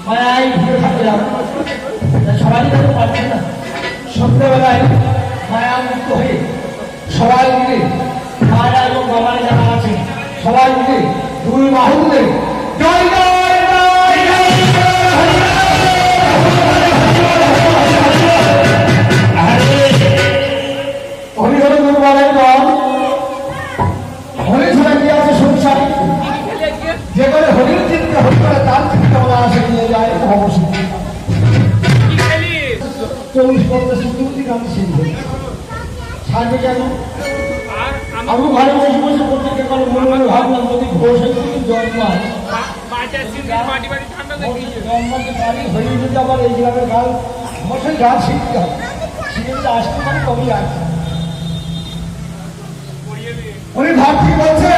মায়ায় ঘুরে থাকলাম, সবাই তাদের পারছে না। সন্ধ্যেবেলায় মায়া মুক্ত হয়ে সবাই মিলে মায়া এবং বাবার যারা আছে সবাই মিলে দুই বাহু মিলে জয় জয় জয় হরিহর গুরুবারের দল হরি ছাড়া কি আছে সংসার, যে করে হরির চিন্তা হরি করে তার চিন্তা ওরা আসে নিয়ে যায় অবশ্যই 40-50 গান শিখবে ছাড়বে কেন? আমি ঘরে বসে বসে করতে পারো মনে মনে ভাবলাম যদি ঘোষে জন্মায় জন্মাতে পারি হয়ে যদি আবার এই গ্রামের গান অবশ্যই গান শিখতে হবে, শিখে যদি আসতে পারি কবি আসবে। উনি ভাবছি বলছে